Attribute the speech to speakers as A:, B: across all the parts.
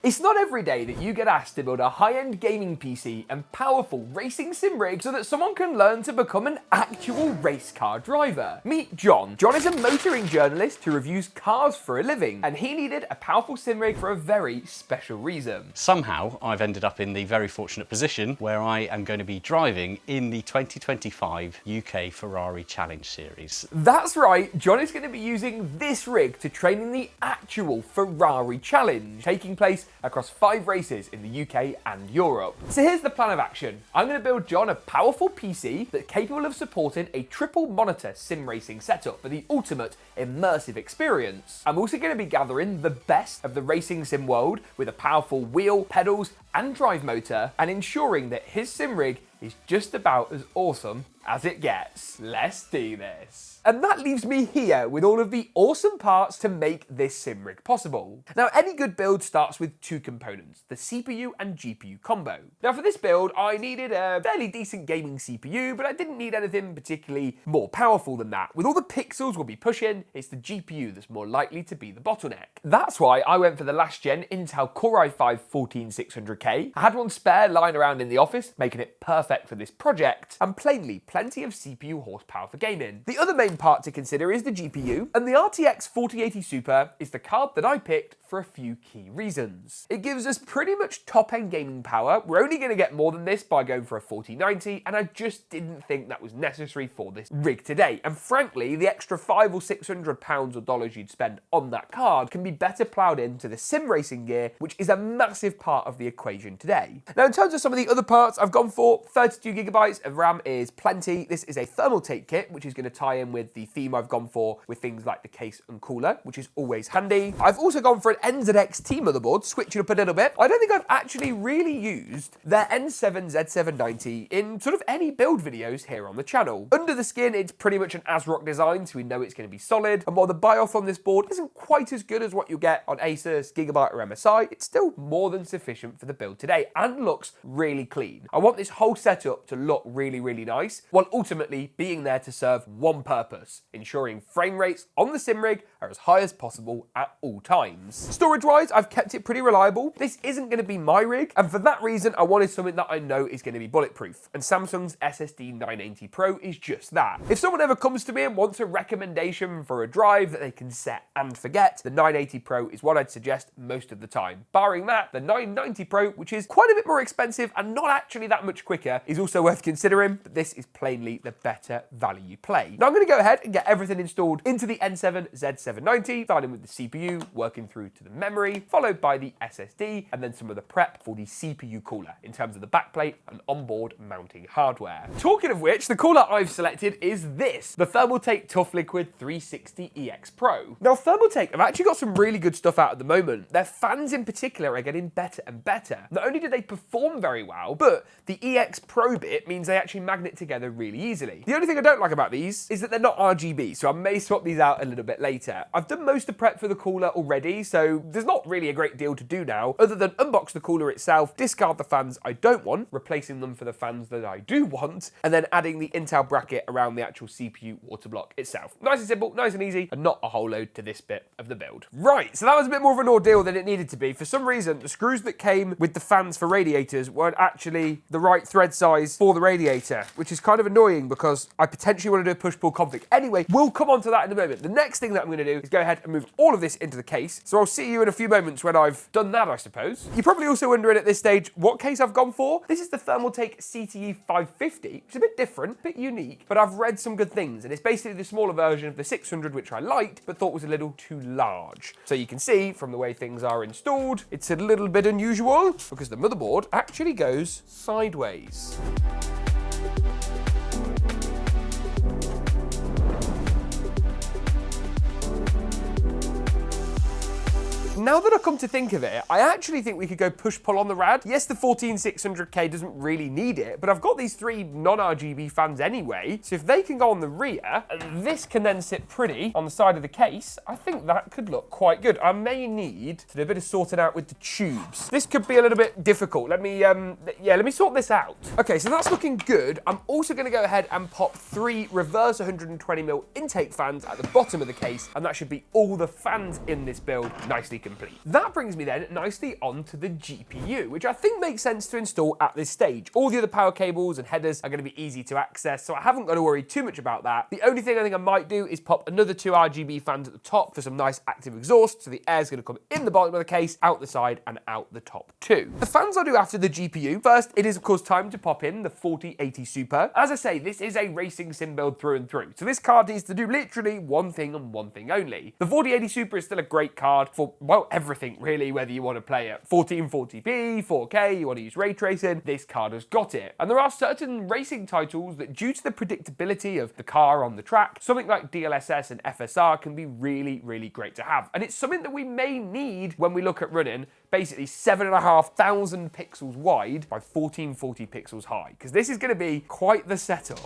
A: It's not every day that you get asked to build a high-end gaming PC and powerful racing sim rig so that someone can learn to become an actual race car driver. Meet John. John is a motoring journalist who reviews cars for a living, and he needed a powerful sim rig for a very special reason.
B: Somehow, I've ended up in the very fortunate position where I am going to be driving in the 2025 UK Ferrari Challenge Series.
A: That's right, John is going to be using this rig to train in the actual Ferrari Challenge, taking place across 5 races in the UK and Europe. So here's the plan of action. I'm going to build John a powerful PC that's capable of supporting a triple monitor sim racing setup for the ultimate immersive experience. I'm also going to be gathering the best of the racing sim world with a powerful wheel, pedals and drive motor, and ensuring that his sim rig is just about as awesome as it gets. Let's do this. And that leaves me here with all of the awesome parts to make this sim rig possible. Now, any good build starts with 2 components, the CPU and GPU combo. Now, for this build, I needed a fairly decent gaming CPU, but I didn't need anything particularly more powerful than that. With all the pixels we'll be pushing, it's the GPU that's more likely to be the bottleneck. That's why I went for the last gen Intel Core i5-14600K. I had one spare lying around in the office, making it perfect for this project, and plainly plenty of CPU horsepower for gaming. The other main part to consider is the GPU, and the RTX 4080 Super is the card that I picked for a few key reasons. It gives us pretty much top-end gaming power. We're only going to get more than this by going for a 4090, and I just didn't think that was necessary for this rig today. And frankly, the extra £500 or £600 or dollars you'd spend on that card can be better ploughed into the sim racing gear, which is a massive part of the equation today. Now, in terms of some of the other parts I've gone for, 32GB of RAM is plenty. This is a thermal tape kit, which is going to tie in with the theme I've gone for with things like the case and cooler, which is always handy. I've also gone for an NZXT motherboard, switching up a little bit. I don't think I've actually really used their N7 Z790 in sort of any build videos here on the channel. Under the skin, it's pretty much an ASRock design, so we know it's going to be solid. And while the BIOS on this board isn't quite as good as what you get on Asus, GeekaWhat or MSI, it's still more than sufficient for the build today and looks really clean. I want this whole setup to look really, really nice, while ultimately being there to serve one purpose, ensuring frame rates on the sim rig are as high as possible at all times. Storage-wise, I've kept it pretty reliable. This isn't going to be my rig, and for that reason, I wanted something that I know is going to be bulletproof, and Samsung's SSD 980 Pro is just that. If someone ever comes to me and wants a recommendation for a drive that they can set and forget, the 980 Pro is what I'd suggest most of the time. Barring that, the 990 Pro, which is quite a bit more expensive and not actually that much quicker, is also worth considering, but this is plainly the better value play. Now I'm going to go ahead and get everything installed into the N7 Z790, starting with the CPU, working through to the memory, followed by the SSD, and then some of the prep for the CPU cooler in terms of the backplate and onboard mounting hardware. Talking of which, the cooler I've selected is this, the Thermaltake Tough Liquid 360 EX Pro. Now Thermaltake have actually got some really good stuff out at the moment. Their fans in particular are getting better and better. Not only do they perform very well, but the EX Pro bit means they actually magnet together really easily. The only thing I don't like about these is that they're not RGB, so I may swap these out a little bit later. I've done most of the prep for the cooler already, so there's not really a great deal to do now, other than unbox the cooler itself, discard the fans I don't want, replacing them for the fans that I do want, and then adding the Intel bracket around the actual CPU water block itself. Nice and simple, nice and easy, and not a whole load to this bit of the build. Right, so that was a bit more of an ordeal than it needed to be. For some reason, the screws that came with the fans for radiators weren't actually the right thread size for the radiator, which is kind of annoying because I potentially want to do a push-pull config. Anyway, we'll come on to that in a moment. The next thing that I'm going to do is go ahead and move all of this into the case. So I'll see you in a few moments when I've done that, I suppose. You're probably also wondering at this stage what case I've gone for. This is the Thermaltake CTE 550, which is a bit different, a bit unique, but I've read some good things, and it's basically the smaller version of the 600, which I liked, but thought was a little too large. So you can see from the way things are installed, it's a little bit unusual because the motherboard actually goes sideways. Now that I come to think of it, I actually think we could go push-pull on the rad. Yes, the 14600K doesn't really need it, but I've got these 3 non-RGB fans anyway, so if they can go on the rear, and this can then sit pretty on the side of the case, I think that could look quite good. I may need to do a bit of sorting out with the tubes. This could be a little bit difficult. Let me sort this out. Okay, so that's looking good. I'm also gonna go ahead and pop 3 reverse 120mm intake fans at the bottom of the case, and that should be all the fans in this build nicely configured. complete. That brings me then nicely onto the GPU, which I think makes sense to install at this stage. All the other power cables and headers are going to be easy to access, so I haven't got to worry too much about that. The only thing I think I might do is pop another 2 RGB fans at the top for some nice active exhaust, so the air's going to come in the bottom of the case, out the side and out the top too. The fans I'll do after the GPU. First, it is of course time to pop in the 4080 Super. As I say, this is a racing sim build through and through, so this card needs to do literally one thing and one thing only. The 4080 Super is still a great card for, well, everything really, whether you want to play at 1440p, 4K, you want to use ray tracing, this card has got it. And there are certain racing titles that, due to the predictability of the car on the track, something like DLSS and FSR can be really, really great to have. And it's something that we may need when we look at running basically 7,500 pixels wide by 1440 pixels high, because this is going to be quite the setup.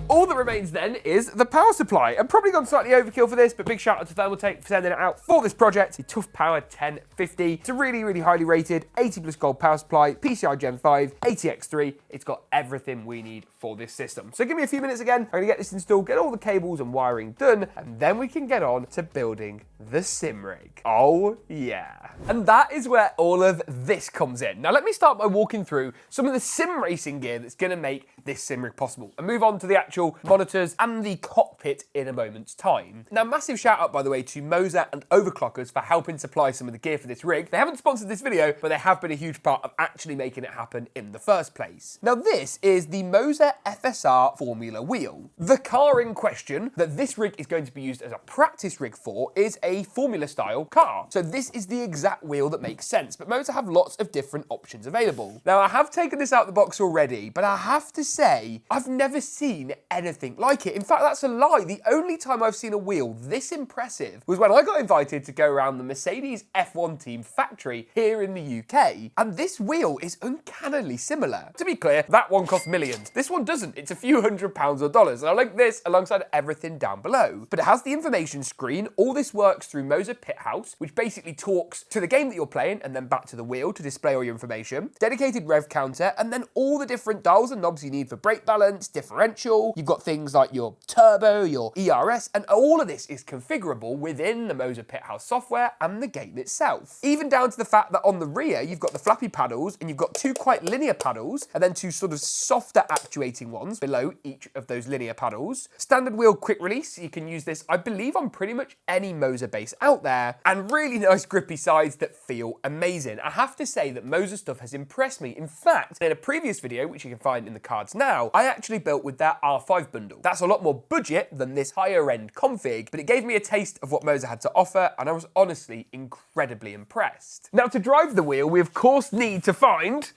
A: All that remains then is the power supply. I've probably gone slightly overkill for this, but big shout out to Thermaltake for sending it out for this project. The Tough Power 1050. It's a really, really highly rated 80 plus gold power supply, PCI Gen 5, ATX3. It's got everything we need for this system. So give me a few minutes again. I'm gonna get this installed, get all the cables and wiring done, and then we can get on to building the sim rig. Oh yeah. And that is where all of this comes in. Now let me start by walking through some of the sim racing gear that's gonna make this sim rig possible, and move on to the actual monitors and the cockpit in a moment's time. Now, massive shout out, by the way, to Moser and Overclockers for helping supply some of the gear for this rig. They haven't sponsored this video, but they have been a huge part of actually making it happen in the first place. Now, this is the Moser FSR Formula wheel. The car in question that this rig is going to be used as a practice rig for is a Formula style car. So this is the exact wheel that makes sense, but Moser have lots of different options available. Now, I have taken this out of the box already, but I have to say, I've never seen anything like it. In fact, that's a lie. The only time I've seen a wheel this impressive was when I got invited to go around the Mercedes F1 team factory here in the UK, and this wheel is uncannily similar. To be clear, that one cost millions. This one doesn't. It's a few £100s or dollars, and I link this alongside everything down below. But it has the information screen. All this works through Moser Pit House, which basically talks to the game that you're playing and then back to the wheel to display all your information. Dedicated rev counter, and then all the different dials and knobs you need for brake balance, differential. You've got things like your turbo, your ERS, and all of this is configurable within the Moser Pit House software and the game itself. Even down to the fact that on the rear, you've got the flappy paddles, and you've got two quite linear paddles, and then two sort of softer actuating ones below each of those linear paddles. Standard wheel quick release, you can use this, I believe, on pretty much any Moser base out there, and really nice grippy sides that feel amazing. I have to say that Moser stuff has impressed me. In fact, in a previous video, which you can find in the cards now, I actually built with their R5 bundle. That's a lot more budget than this higher end config, but it gave me a taste of what Moser had to offer, and I was honestly incredibly impressed. Now, to drive the wheel, we of course need to find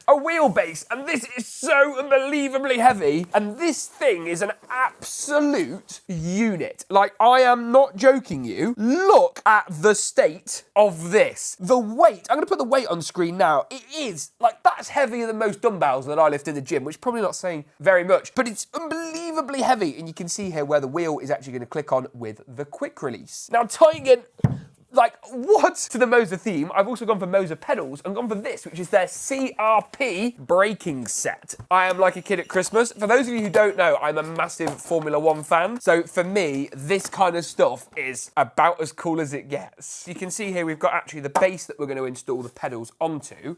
A: a wheelbase, and this is so unbelievably heavy, and this thing is an absolute unit. Like, I am not joking you. Look at the state of this. The weight, I'm gonna put the weight on screen now. It is, like, that's heavier than most dumbbells that I lift in the gym, which is probably not saying very much, but it's unbelievably heavy, and you can see here where the wheel is actually gonna click on with the quick release. Now, tying in like, what? To the Moser theme, I've also gone for Moser pedals and gone for this, which is their CRP braking set. I am like a kid at Christmas. For those of you who don't know, I'm a massive Formula 1 fan. So for me, this kind of stuff is about as cool as it gets. You can see here, we've got actually the base that we're going to install the pedals onto.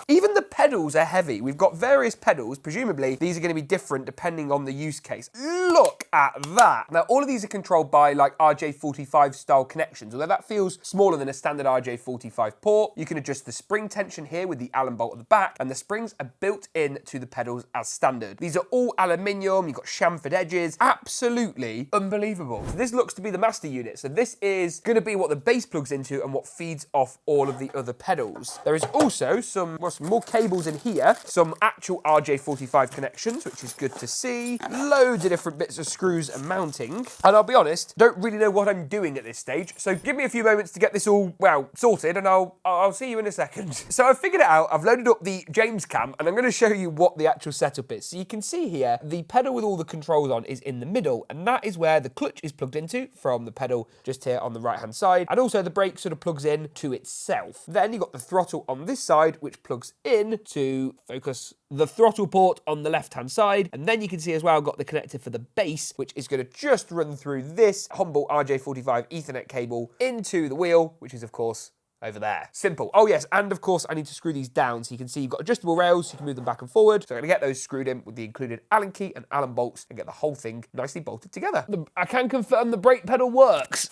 A: Even the pedals are heavy. We've got various pedals. Presumably, these are going to be different depending on the use case. Look at that. Now, all of these are controlled by like RJ45 style connections, although that feels smaller than a standard RJ45 port. You can adjust the spring tension here with the Allen bolt at the back, and the springs are built in to the pedals as standard. These are all aluminium, you've got chamfered edges, absolutely unbelievable. So this looks to be the master unit. So this is going to be what the bass plugs into and what feeds off all of the other pedals. There is also some more cables in here, some actual RJ45 connections, which is good to see. Loads of different bits of screws and mounting. And I'll be honest, don't really know what I'm doing at this stage. So give me a few moments to get this all, well, sorted, and I'll see you in a second. So I've figured it out. I've loaded up the James cam, and I'm going to show you what the actual setup is. So you can see here, the pedal with all the controls on is in the middle, and that is where the clutch is plugged into from the pedal just here on the right-hand side. And also the brake sort of plugs in to itself. Then you've got the throttle on this side, which plugs in to focus the throttle port on the left-hand side. And then you can see as well, I've got the connector for the bass, which is going to just run through this humble RJ45 Ethernet cable into the wheel, which is, of course, over there. Simple. Oh yes, and of course I need to screw these down so you can see you've got adjustable rails, so you can move them back and forward. So I'm gonna get those screwed in with the included Allen key and Allen bolts and get the whole thing nicely bolted together. I can confirm the brake pedal works.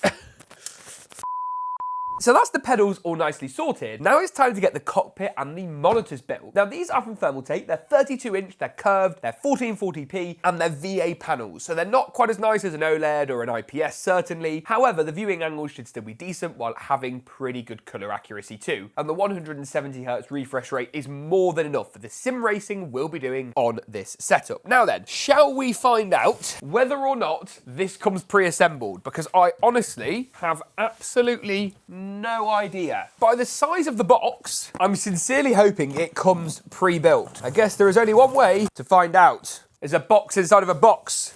A: So that's the pedals all nicely sorted. Now it's time to get the cockpit and the monitors built. Now these are from Thermaltake. They're 32-inch, they're curved, they're 1440p, and they're VA panels. So they're not quite as nice as an OLED or an IPS, certainly. However, the viewing angles should still be decent while having pretty good color accuracy too. And the 170Hz refresh rate is more than enough for the sim racing we'll be doing on this setup. Now then, shall we find out whether or not this comes pre-assembled? Because I honestly have absolutely no idea. By the size of the box, I'm sincerely hoping it comes pre-built. I guess there is only one way to find out. There's a box inside of a box.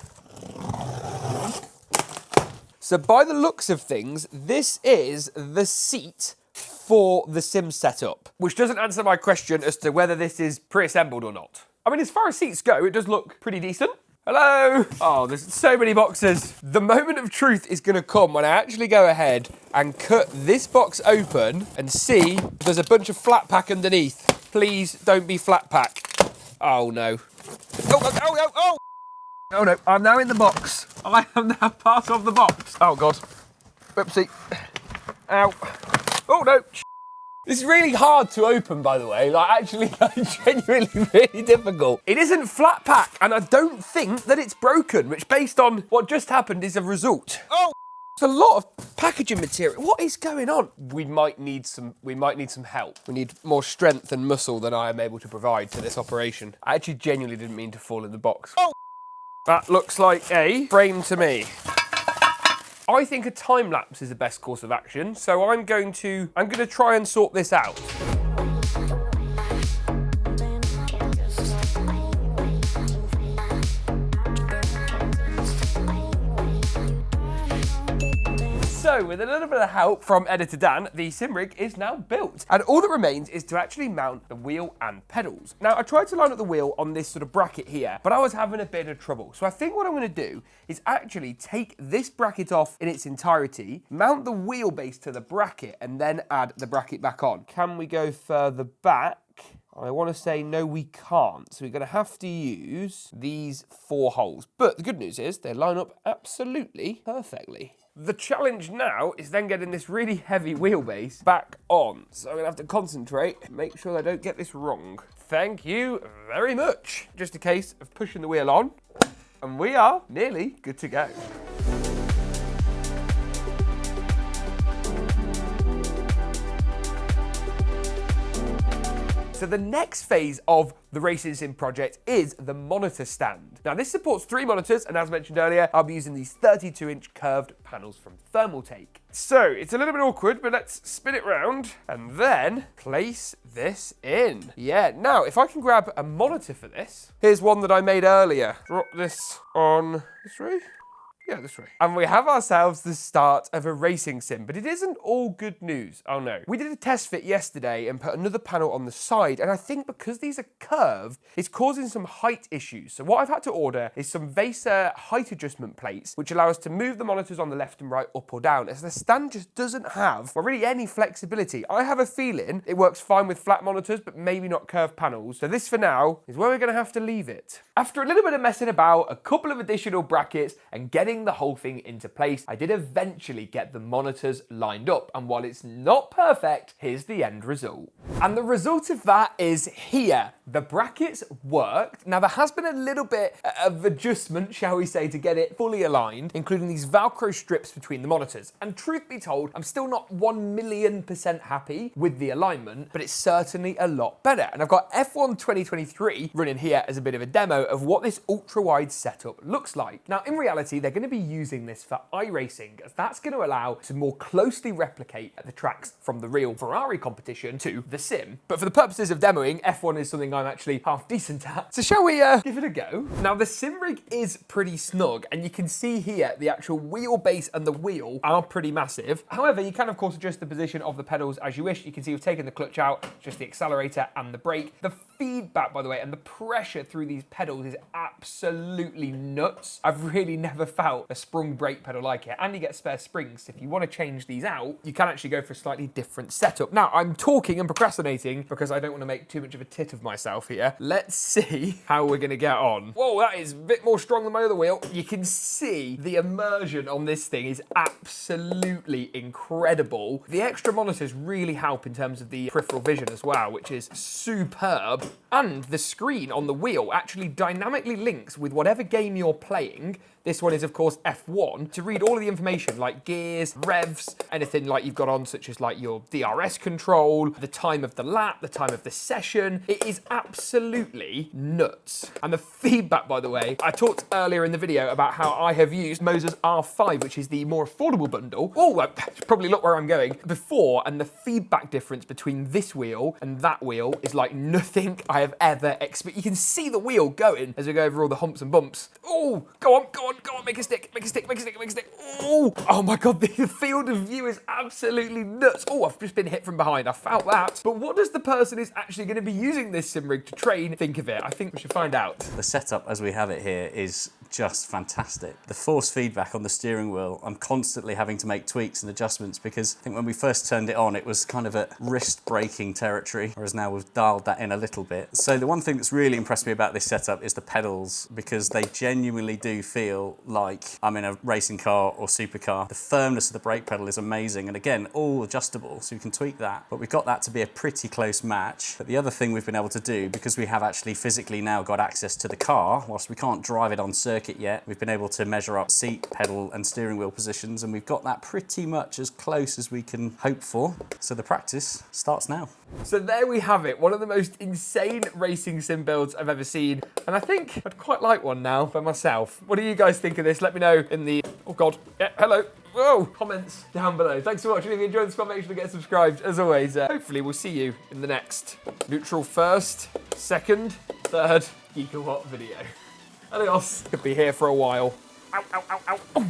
A: So by the looks of things, this is the seat for the sim setup, which doesn't answer my question as to whether this is pre-assembled or not. I mean, as far as seats go, it does look pretty decent. Hello! Oh, there's so many boxes. The moment of truth is gonna come when I actually go ahead and cut this box open and see if there's a bunch of flat pack underneath. Please don't be flat pack. Oh no. Oh! Oh no, I'm now in the box. I am now part of the box. Oh God. Oopsie. Ow. Oh no. This is really hard to open, by the way. Like, actually, genuinely really difficult. It isn't flat pack, and I don't think that it's broken, which, based on what just happened, is a result. Oh, it's a lot of packaging material. What is going on? We might need some help. We need more strength and muscle than I am able to provide to this operation. I actually genuinely didn't mean to fall in the box. Oh, that looks like a frame to me. I think a time lapse is the best course of action, so I'm going to try and sort this out. So, with a little bit of help from editor Dan, the sim rig is now built. And all that remains is to actually mount the wheel and pedals. Now, I tried to line up the wheel on this sort of bracket here, but I was having a bit of trouble. So I think what I'm gonna do is actually take this bracket off in its entirety, mount the wheelbase to the bracket, and then add the bracket back on. Can we go further back? I want to say no, we can't. So we're going to have to use these 4 holes. But the good news is they line up absolutely perfectly. The challenge now is then getting this really heavy wheelbase back on. So I'm going to have to concentrate, make sure I don't get this wrong. Thank you very much. Just a case of pushing the wheel on, and we are nearly good to go. So the next phase of the Racing Sim project is the monitor stand. Now this supports 3 monitors, and as mentioned earlier, I'll be using these 32-inch curved panels from Thermaltake. So it's a little bit awkward, but let's spin it round and then place this in. Yeah, now if I can grab a monitor for this, here's one that I made earlier. Drop this on this way. Yeah, this way. And we have ourselves the start of a racing sim, but it isn't all good news. Oh no. We did a test fit yesterday and put another panel on the side, and I think because these are curved, it's causing some height issues. So what I've had to order is some VESA height adjustment plates, which allow us to move the monitors on the left and right up or down, as the stand just doesn't have, well, really any flexibility. I have a feeling it works fine with flat monitors, but maybe not curved panels. So this for now is where we're gonna have to leave it. After a little bit of messing about, a couple of additional brackets, and getting getting the whole thing into place, I did eventually get the monitors lined up, and while it's not perfect, here's the end result. And the result of that is here. The brackets worked. Now there has been a little bit of adjustment, shall we say, to get it fully aligned, including these Velcro strips between the monitors. And truth be told, I'm still not 1,000,000% happy with the alignment, but it's certainly a lot better. And I've got F1 2023 running here as a bit of a demo of what this ultra-wide setup looks like. Now, in reality, they're going to be using this for iRacing, as that's going to allow to more closely replicate the tracks from the real Ferrari competition to the sim. But for the purposes of demoing, F1 is something I'm actually half decent at. So shall we give it a go? Now, the sim rig is pretty snug, and you can see here the actual wheelbase and the wheel are pretty massive. However, you can, of course, adjust the position of the pedals as you wish. You can see we've taken the clutch out, just the accelerator and the brake. The feedback, by the way, and the pressure through these pedals is absolutely nuts. I've really never felt a sprung brake pedal like it. And you get spare springs. If you want to change these out, you can actually go for a slightly different setup. Now, I'm talking and procrastinating because I don't want to make too much of a tit of myself here. Let's see how we're going to get on. Whoa, that is a bit more strong than my other wheel. You can see the immersion on this thing is absolutely incredible. The extra monitors really help in terms of the peripheral vision as well, which is superb. And the screen on the wheel actually dynamically links with whatever game you're playing. This one is, of course, F1, to read all of the information like gears, revs, anything like you've got on, such as like your DRS control, the time of the lap, the time of the session. It is absolutely nuts. And the feedback, by the way, I talked earlier in the video about how I have used Moser's R5, which is the more affordable bundle. Oh, probably look where I'm going. Before, and the feedback difference between this wheel and that wheel is like nothing I have ever experienced. You can see the wheel going as we go over all the humps and bumps. Oh, go on, go on. Go on, make a stick, make a stick, make a stick, make a stick. Oh my God, the field of view is absolutely nuts. Oh, I've just been hit from behind. I felt that. But what does the person who's actually going to be using this sim rig to train think of it? I think we should find out.
B: The setup as we have it here is just fantastic. The force feedback on the steering wheel, I'm constantly having to make tweaks and adjustments because I think when we first turned it on, it was kind of at wrist breaking territory, whereas now we've dialed that in a little bit. So the one thing that's really impressed me about this setup is the pedals, because they genuinely do feel like I'm in a racing car or supercar. The firmness of the brake pedal is amazing, and again, all adjustable, so you can tweak that. But we've got that to be a pretty close match. But the other thing we've been able to do, because we have actually physically now got access to the car, whilst we can't drive it on circuit yet, we've been able to measure up seat, pedal and steering wheel positions, and we've got that pretty much as close as we can hope for. So the practice starts now.
A: So there we have it, one of the most insane racing sim builds I've ever seen, and I think I'd quite like one now for myself. What do you guys think of this? Let me know in the, oh God, yeah, hello. Whoa, comments down below. Thanks for watching. If you enjoyed this one, make sure to get subscribed. As always, hopefully we'll see you in the next neutral first, second, third GeekaWhat video. Adios. Could be here for a while. Ow, ow, ow, ow.